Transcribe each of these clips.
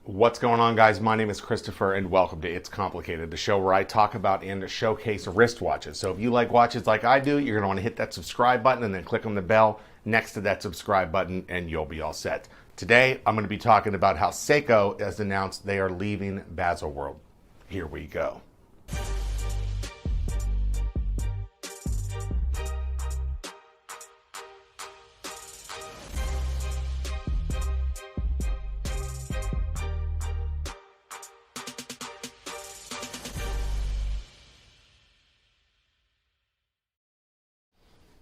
What's going on, guys? My name is Christopher and welcome to It's Complicated, the show where I talk about and showcase wristwatches. So if you like watches like I do, you're going to want to hit that subscribe button and then click on the bell next to that subscribe button and you'll be all set. Today, I'm going to be talking about how Seiko has announced they are leaving Baselworld. Here we go.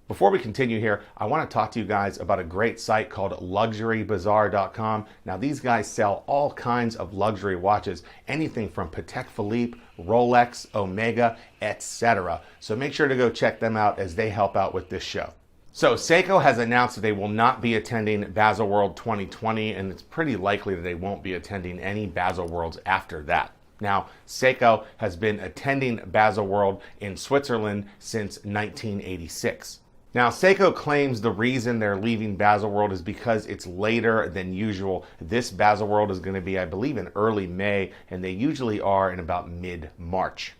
Before we continue here, I want to talk to you guys about a great site called luxurybazaar.com. Now, these guys sell all kinds of luxury watches, anything from Patek Philippe, Rolex, Omega, etc. So make sure to go check them out as they help out with this show. So Seiko has announced that they will not be attending Baselworld 2020, and it's pretty likely that they won't be attending any Baselworlds after that. Now, Seiko has been attending Baselworld in Switzerland since 1986. Now, Seiko claims the reason they're leaving Baselworld is because it's later than usual. This Baselworld is going to be, I believe, in early May, and they usually are in about mid-March.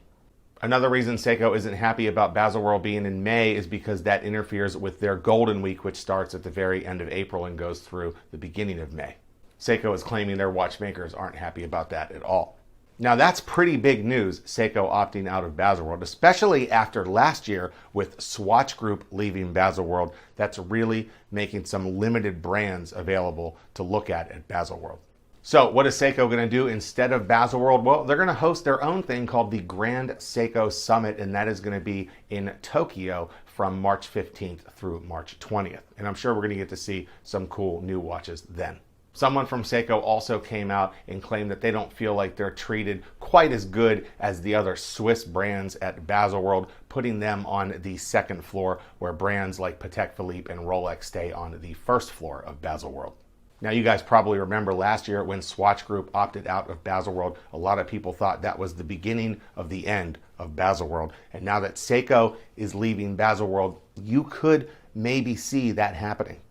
Another reason Seiko isn't happy about Baselworld being in May is because that interferes with their Golden Week, which starts at the very end of April and goes through the beginning of May. Seiko is claiming their watchmakers aren't happy about that at all. Now, that's pretty big news, Seiko opting out of Baselworld, especially after last year with Swatch Group leaving Baselworld. That's really making some limited brands available to look at Baselworld. So what is Seiko going to do instead of Baselworld? Well, they're going to host their own thing called the Grand Seiko Summit, and that is going to be in Tokyo from March 15th through March 20th. And I'm sure we're going to get to see some cool new watches then. Someone from Seiko also came out and claimed that they don't feel like they're treated quite as good as the other Swiss brands at Baselworld, putting them on the second floor where brands like Patek Philippe and Rolex stay on the first floor of Baselworld. Now, you guys probably remember last year when Swatch Group opted out of Baselworld, a lot of people thought that was the beginning of the end of Baselworld. And now that Seiko is leaving Baselworld, you could maybe see that happening.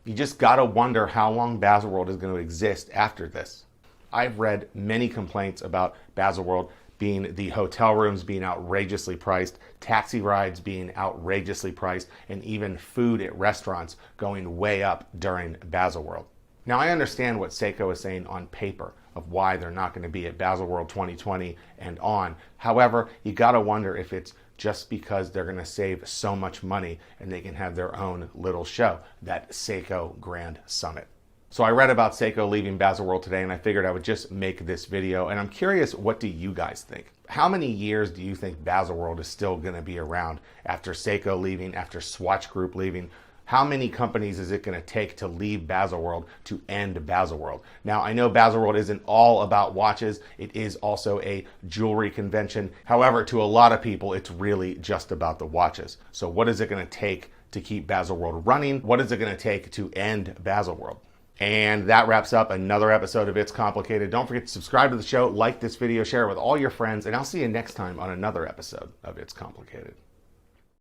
You just gotta wonder how long Baselworld is going to exist after this. I've read many complaints about Baselworld being the hotel rooms being outrageously priced, taxi rides being outrageously priced, and even food at restaurants going way up during Baselworld. Now, I understand what Seiko is saying on paper of why they're not going to be at Baselworld 2020 and on. However, you gotta wonder if it's just because they're going to save so much money and they can have their own little show, that Seiko Grand Summit. So I read about Seiko leaving Baselworld today and I figured I would just make this video, and I'm curious, what do you guys think? How many years do you think Baselworld is still going to be around after Seiko leaving, after Swatch Group leaving? How many companies is it going to take to leave Baselworld to end Baselworld? Now, I know Baselworld isn't all about watches. It is also a jewelry convention. However, to a lot of people, it's really just about the watches. So what is it going to take to keep Baselworld running? What is it going to take to end Baselworld? And that wraps up another episode of It's Complicated. Don't forget to subscribe to the show, like this video, share it with all your friends, and I'll see you next time on another episode of It's Complicated.